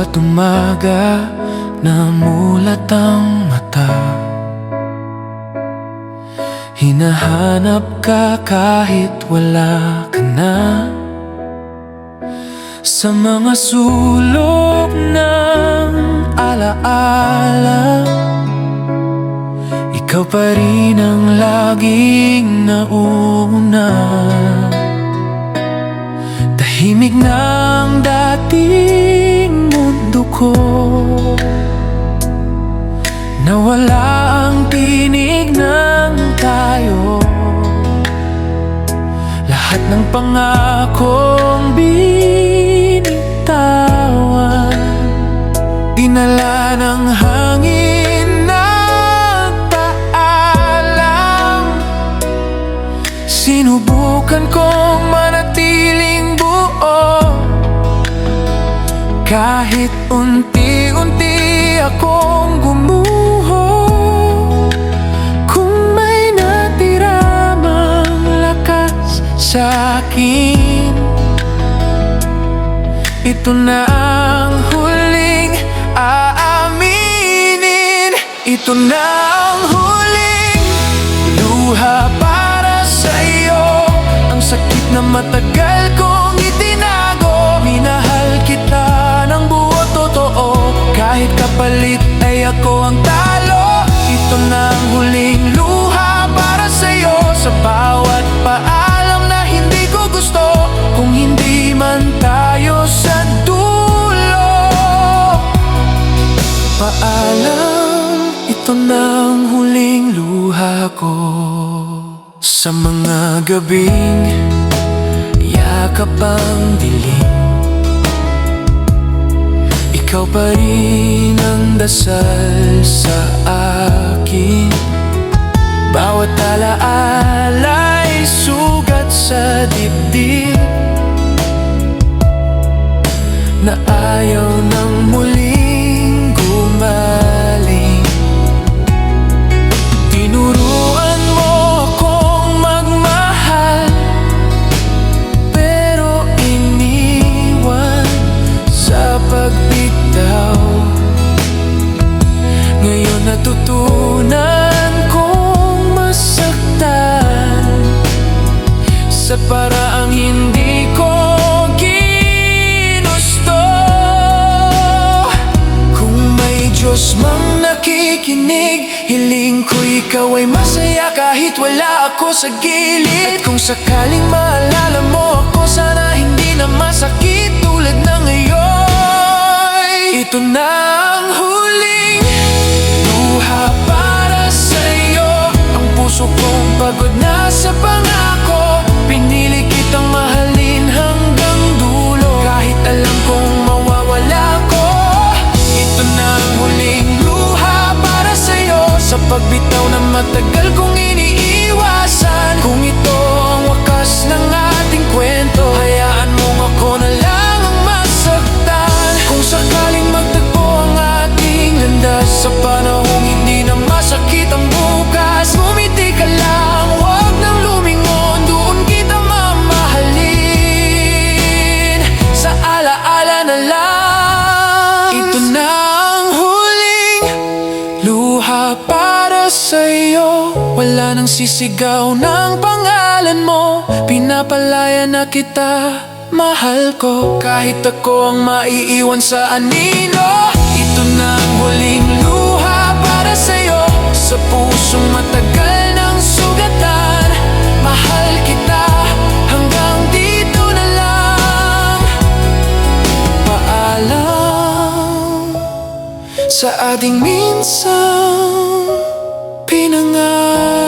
bawat umaga namulat ang mata. Hinahanap ka kahit wala ka na. Sa mga sulok ng alaala, ikaw pa rin ang laging nauna. Tahimik ng dating mundo ko, nawala ang tinig ng tayo. Lahat ng pangakong binitawan, dinala ng hangin na paalam. Sinubukan kong manatiling buo, kahit unti-unti akong gumuho. Kung may natira mang lakas sa'kin, ito na ang huling aaminin. Ito na ang huling luha para sa'yo, ang sakit na matagal kong itinago. Minahal kita ng buo totoo, kahit kapalit ay ako ang talo. Ito na ang huling luha para sa'yo, sa bawat paalam na hindi ko gusto. Kung hindi man tayo sa dulo, paalam, ito na ang huling luha ko. Sa mga gabing yakap ang dilim, ikaw pa rin ang dasal sa akin. Bawat alaala'y sugat sa dibdib, na ayaw nang muling gumaling. Tinuruan mo akong magmahal, pero iniwan sa pagbitaw. Ngayon natutunan kong masaktan sa paraang hindi ko ginusto. Kung may Diyos mang nakikinig, hiling ko ikaw ay masaya kahit wala ako sa gilid. At kung sakaling maalala mo ako, sana hindi na masakit tulad ng ngayon. Ito na ang huling luha para sa'yo, ang puso kong pagod na sa pangako. Pinili kitang mahalin hanggang dulo, kahit alam kong mawawala ko. Ito na ang huling luha para sa'yo, sa pagbitaw na matagal kong iniiwasan. Kung ito ang wakas ng ating kwento, hayaan mong ako na lang ang masaktan. Kung sakaling magtagpo ang ating landas, sa panahong hindi na masakit ang bukas, ngumiti ka lang, huwag nang lumingon, doon kita mamahalin. Sa alaala na lang, ito na ang huling luha para sa'yo. Wala nang sisigaw ng pangalan mo, pinapalaya na kita, mahal ko, kahit ako ang maiiwan sa anino. Ito na ang huling luha para sa'yo, sa pusong matagal ng sugatan. Mahal kita hanggang dito na lang. Paalam sa ating minsang pinangarap.